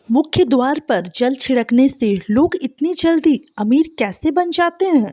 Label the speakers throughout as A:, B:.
A: मुख्य द्वार पर जल छिड़कने से लोग इतनी जल्दी अमीर कैसे बन जाते हैं?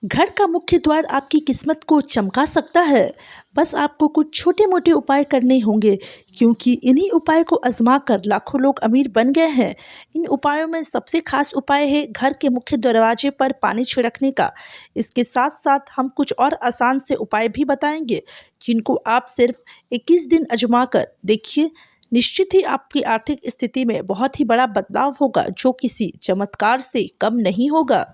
A: घर का मुख्य द्वार आपकी किस्मत को चमका सकता है। बस आपको कुछ छोटे मोटे उपाय करने होंगे, क्योंकि इन्हीं उपाय को आजमा कर लाखों लोग अमीर बन गए हैं। इन उपायों में सबसे खास उपाय है घर के मुख्य दरवाजे पर पानी छिड़कने का। इसके साथ साथ हम कुछ और आसान से उपाय भी बताएंगे, जिनको आप सिर्फ 21 दिन आजमा कर देखिए। निश्चित ही आपकी आर्थिक स्थिति में बहुत ही बड़ा बदलाव होगा, जो किसी चमत्कार से कम नहीं होगा।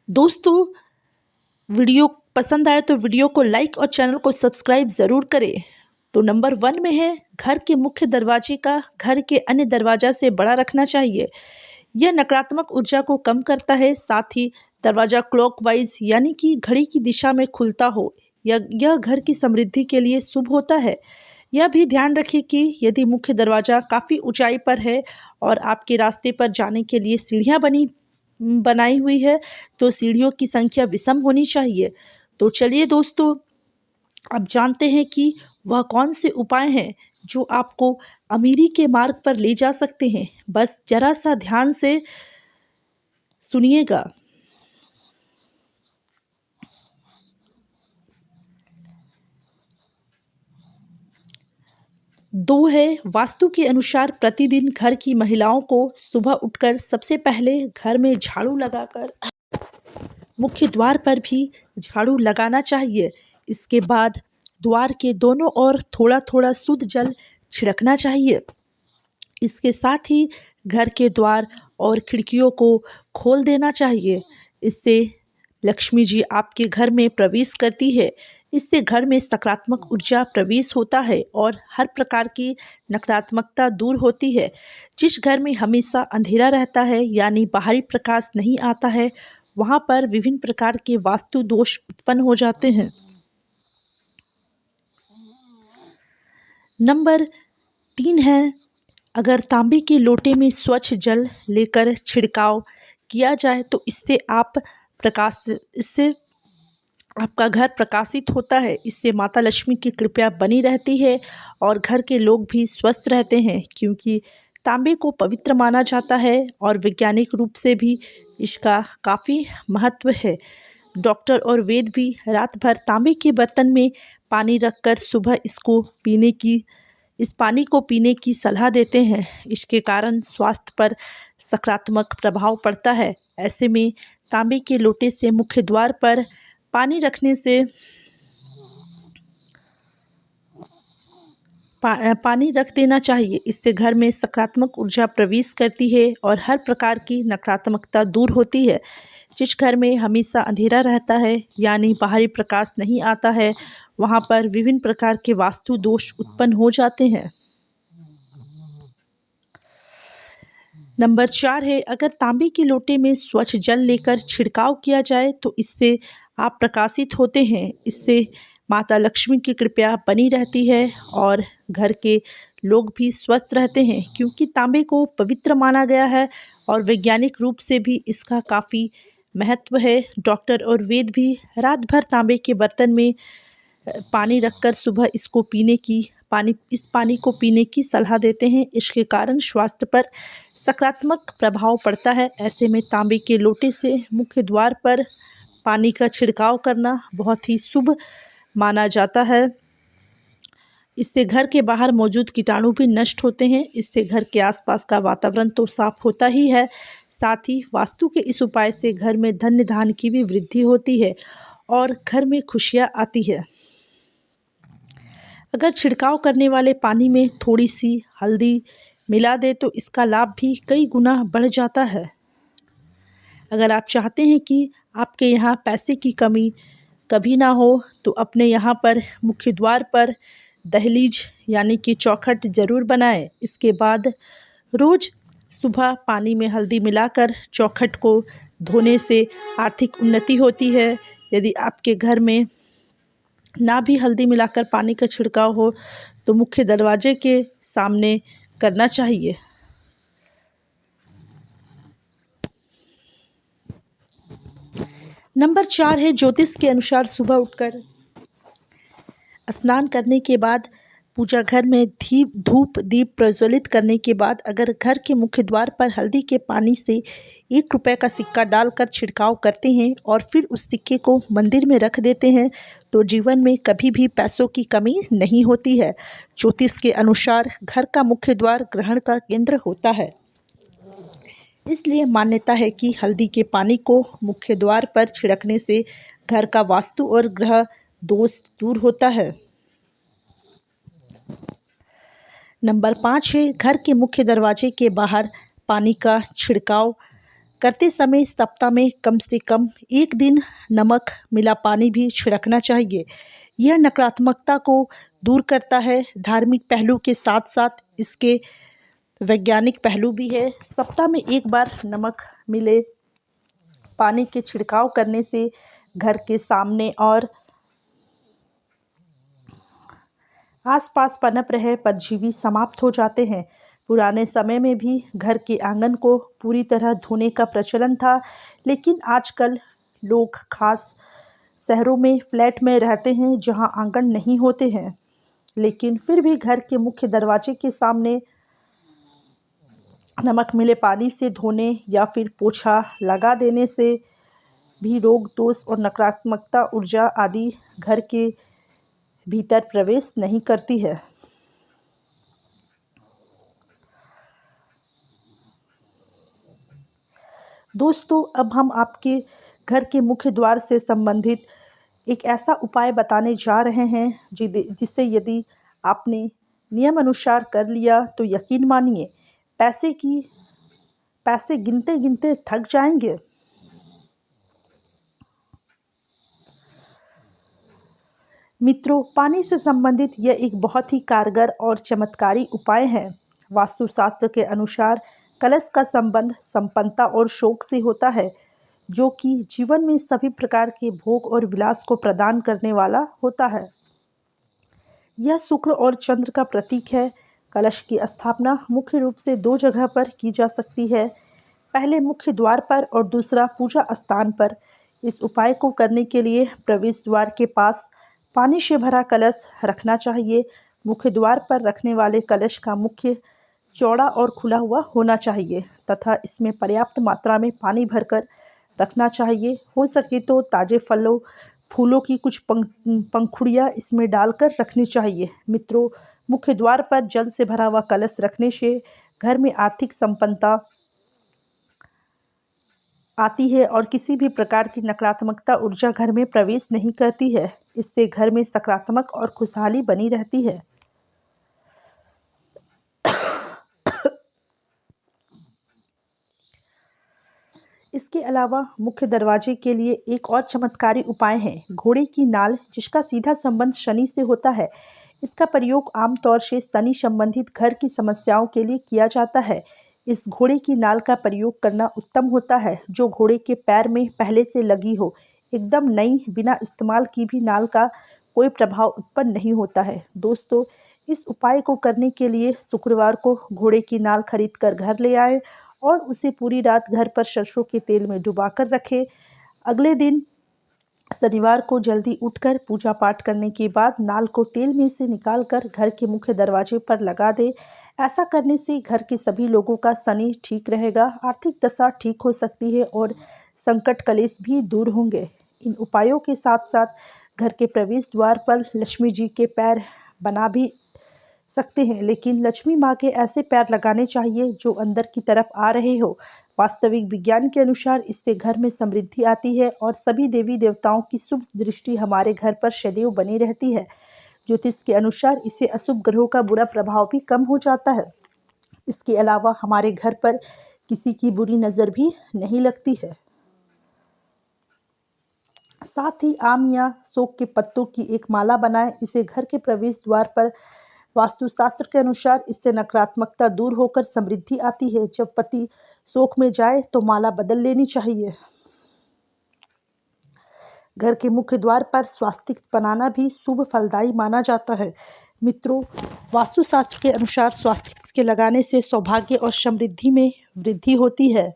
A: दोस्तों, वीडियो पसंद आए तो वीडियो को लाइक और चैनल को सब्सक्राइब ज़रूर करें। तो नंबर 1 में है, घर के मुख्य दरवाजे का घर के अन्य दरवाजा से बड़ा रखना चाहिए। यह नकारात्मक ऊर्जा को कम करता है। साथ ही दरवाज़ा क्लॉकवाइज यानी कि घड़ी की दिशा में खुलता हो, यह घर की समृद्धि के लिए शुभ होता है। यह भी ध्यान रखें कि यदि मुख्य दरवाज़ा काफ़ी ऊंचाई पर है और आपके रास्ते पर जाने के लिए सीढ़ियाँ बनाई हुई है, तो सीढ़ियों की संख्या विषम होनी चाहिए। तो चलिए दोस्तों, अब जानते हैं कि वह कौन से उपाय हैं जो आपको अमीरी के मार्ग पर ले जा सकते हैं। बस जरा सा ध्यान से सुनिएगा। 2 है, वास्तु के अनुसार प्रतिदिन घर की महिलाओं को सुबह उठकर सबसे पहले घर में झाड़ू लगाकर मुख्य द्वार पर भी झाड़ू लगाना चाहिए। इसके बाद द्वार के दोनों ओर थोड़ा थोड़ा शुद्ध जल छिड़कना चाहिए। इसके साथ ही घर के द्वार और खिड़कियों को खोल देना चाहिए। इससे लक्ष्मी जी आपके घर में प्रवेश करती है। इससे घर में सकारात्मक ऊर्जा प्रवेश होता है और हर प्रकार की नकारात्मकता दूर होती है। जिस घर में हमेशा अंधेरा रहता है यानी बाहरी प्रकाश नहीं आता है, वहाँ पर विभिन्न प्रकार के वास्तु दोष उत्पन्न हो जाते हैं। नंबर 3 है, अगर तांबे के लोटे में स्वच्छ जल लेकर छिड़काव किया जाए तो इससे आपका घर प्रकाशित होता है। इससे माता लक्ष्मी की कृपा बनी रहती है और घर के लोग भी स्वस्थ रहते हैं, क्योंकि तांबे को पवित्र माना जाता है और वैज्ञानिक रूप से भी इसका काफ़ी महत्व है। डॉक्टर और वैद्य भी रात भर तांबे के बर्तन में पानी रखकर सुबह इस पानी को पीने की सलाह देते हैं। इसके कारण स्वास्थ्य पर सकारात्मक प्रभाव पड़ता है। ऐसे में तांबे के लोटे से मुख्य द्वार पर पानी रखने से पानी रख देना चाहिए। इससे घर में सकारात्मक ऊर्जा प्रवेश करती है और हर प्रकार की नकारात्मकता दूर होती है। जिस घर में हमेशा अंधेरा रहता है यानी बाहरी प्रकाश नहीं आता है, वहाँ पर विभिन्न प्रकार के वास्तु दोष उत्पन्न हो जाते हैं। नंबर 4 है, अगर तांबे के लोटे में स्वच्छ जल लेकर छिड़काव किया जाए तो इससे आप प्रकाशित होते हैं। इससे माता लक्ष्मी की कृपा बनी रहती है और घर के लोग भी स्वस्थ रहते हैं, क्योंकि तांबे को पवित्र माना गया है और वैज्ञानिक रूप से भी इसका काफ़ी महत्व है। डॉक्टर और वैद्य भी रात भर तांबे के बर्तन में पानी रखकर सुबह इस पानी को पीने की सलाह देते हैं। इसके कारण स्वास्थ्य पर सकारात्मक प्रभाव पड़ता है। ऐसे में तांबे के लोटे से मुख्य द्वार पर पानी का छिड़काव करना बहुत ही शुभ माना जाता है। इससे घर के बाहर मौजूद कीटाणु भी नष्ट होते हैं। इससे घर के आसपास का वातावरण तो साफ होता ही है, साथ ही वास्तु के इस उपाय से घर में धन धान्य की भी वृद्धि होती है और घर में खुशियाँ आती है। अगर छिड़काव करने वाले पानी में थोड़ी सी हल्दी मिला दे तो इसका लाभ भी कई गुना बढ़ जाता है। अगर आप चाहते हैं कि आपके यहाँ पैसे की कमी कभी ना हो, तो अपने यहाँ पर मुख्य द्वार पर दहलीज यानी कि चौखट ज़रूर बनाएं। इसके बाद रोज़ सुबह पानी में हल्दी मिलाकर चौखट को धोने से आर्थिक उन्नति होती है। यदि आपके घर में ना भी हल्दी मिलाकर पानी का छिड़काव हो तो मुख्य दरवाजे के सामने करना चाहिए। नंबर 4 है, ज्योतिष के अनुसार सुबह उठकर स्नान करने के बाद पूजा घर में धूप दीप प्रज्वलित करने के बाद अगर घर के मुख्य द्वार पर हल्दी के पानी से 1 रुपये का सिक्का डालकर छिड़काव करते हैं और फिर उस सिक्के को मंदिर में रख देते हैं तो जीवन में कभी भी पैसों की कमी नहीं होती है। ज्योतिष के अनुसार घर का मुख्य द्वार ग्रहण का केंद्र होता है, इसलिए मान्यता है कि हल्दी के पानी को मुख्य द्वार पर छिड़कने से घर का वास्तु और ग्रह दोष दूर होता है। नंबर 5 है, घर के मुख्य दरवाजे के बाहर पानी का छिड़काव करते समय सप्ताह में कम से कम 1 दिन नमक मिला पानी भी छिड़कना चाहिए। यह नकारात्मकता को दूर करता है। धार्मिक पहलू के साथ साथ इसके वैज्ञानिक पहलू भी है। सप्ताह में 1 बार नमक मिले पानी के छिड़काव करने से घर के सामने और आसपास पनप रहे परजीवी समाप्त हो जाते हैं। पुराने समय में भी घर के आंगन को पूरी तरह धोने का प्रचलन था, लेकिन आजकल लोग खास शहरों में फ्लैट में रहते हैं जहां आंगन नहीं होते हैं, लेकिन फिर भी घर के मुख्य दरवाजे के सामने नमक मिले पानी से धोने या फिर पोछा लगा देने से भी रोग दोष और नकारात्मकता ऊर्जा आदि घर के भीतर प्रवेश नहीं करती है। दोस्तों, अब हम आपके घर के मुख्य द्वार से संबंधित एक ऐसा उपाय बताने जा रहे हैं जिसे यदि आपने नियम अनुसार कर लिया तो यकीन मानिए पैसे गिनते गिनते थक जाएंगे। मित्रों, पानी से संबंधित यह एक बहुत ही कारगर और चमत्कारी उपाय है। वास्तुशास्त्र के अनुसार कलश का संबंध संपन्नता और शोक से होता है, जो कि जीवन में सभी प्रकार के भोग और विलास को प्रदान करने वाला होता है। यह शुक्र और चंद्र का प्रतीक है। कलश की स्थापना मुख्य रूप से 2 जगह पर की जा सकती है, पहले मुख्य द्वार पर और दूसरा पूजा स्थान पर। इस उपाय को करने के लिए प्रवेश द्वार के पास पानी से भरा कलश रखना चाहिए। मुख्य द्वार पर रखने वाले कलश का मुख्य चौड़ा और खुला हुआ होना चाहिए तथा इसमें पर्याप्त मात्रा में पानी भरकर रखना चाहिए। हो सके तो ताज़े फूलों की कुछ पंखुड़ियाँ इसमें डालकर रखनी चाहिए। मित्रों, मुख्य द्वार पर जल से भरा हुआ कलश रखने से घर में आर्थिक संपन्नता आती है और किसी भी प्रकार की नकारात्मकता ऊर्जा घर में प्रवेश नहीं करती है। इससे घर में सकारात्मक और खुशहाली बनी रहती है। इसके अलावा मुख्य दरवाजे के लिए एक और चमत्कारी उपाय है, घोड़े की नाल, जिसका सीधा संबंध शनि से होता है। इसका प्रयोग आमतौर से शनि संबंधित घर की समस्याओं के लिए किया जाता है। इस घोड़े की नाल का प्रयोग करना उत्तम होता है जो घोड़े के पैर में पहले से लगी हो। एकदम नई, बिना इस्तेमाल की भी नाल का कोई प्रभाव उत्पन्न नहीं होता है। दोस्तों, इस उपाय को करने के लिए शुक्रवार को घोड़े की नाल खरीद कर घर ले आए और उसे पूरी रात घर पर सरसों के तेल में डुबाकर रखें। अगले दिन शनिवार को जल्दी उठकर पूजा पाठ करने के बाद नाल को तेल में से निकालकर घर के मुख्य दरवाजे पर लगा दें। ऐसा करने से घर के सभी लोगों का शनि ठीक रहेगा, आर्थिक दशा ठीक हो सकती है और संकट कलेश भी दूर होंगे। इन उपायों के साथ साथ घर के प्रवेश द्वार पर लक्ष्मी जी के पैर बना भी सकते हैं, लेकिन लक्ष्मी माँ के ऐसे पैर लगाने चाहिए जो अंदर की तरफ आ रहे हो। वास्तविक विज्ञान के अनुसार इससे घर में समृद्धि आती है और सभी देवी देवताओं की शुभ दृष्टि हमारे घर पर सदैव बनी रहती है। ज्योतिष के अनुसार इससे अशुभ ग्रहों का बुरा प्रभाव भी कम हो जाता है। इसके अलावा हमारे घर पर किसी की बुरी नज़र भी नहीं लगती है। साथ ही आम या शोक के पत्तों की एक माला बनाएं। इसे घर के प्रवेश द्वार पर वास्तुशास्त्र के अनुसार इससे नकारात्मकता दूर होकर समृद्धि आती है। जब पति शोक में जाए तो माला बदल लेनी चाहिए। घर के मुख्य द्वार पर स्वास्तिक बनाना भी शुभ फलदायी माना जाता है। मित्रों, वास्तुशास्त्र के अनुसार स्वास्तिक के लगाने से सौभाग्य और समृद्धि में वृद्धि होती है।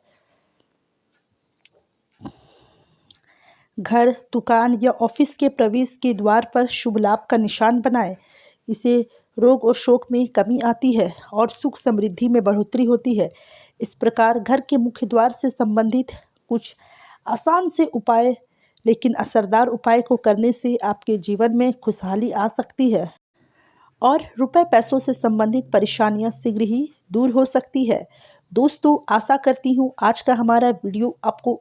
A: घर, दुकान या ऑफिस के प्रवेश के द्वार पर शुभ लाभ का निशान बनाएं। इसे रोग और शोक में कमी आती है और सुख समृद्धि में बढ़ोतरी होती है। इस प्रकार घर के मुख्य द्वार से संबंधित कुछ आसान से उपाय लेकिन असरदार उपाय को करने से आपके जीवन में खुशहाली आ सकती है और रुपए पैसों से संबंधित परेशानियां शीघ्र ही दूर हो सकती है। दोस्तों, आशा करती हूँ आज का हमारा वीडियो आपको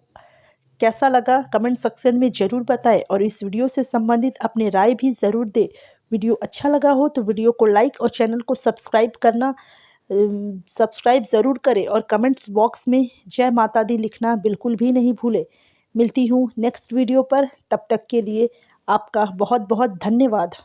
A: कैसा लगा कमेंट सेक्शन में ज़रूर बताएं और इस वीडियो से संबंधित अपने राय भी ज़रूर दें। वीडियो अच्छा लगा हो तो वीडियो को लाइक और चैनल को सब्सक्राइब ज़रूर करें और कमेंट्स बॉक्स में जय माता दी लिखना बिल्कुल भी नहीं भूलें। मिलती हूँ नेक्स्ट वीडियो पर, तब तक के लिए आपका बहुत बहुत धन्यवाद।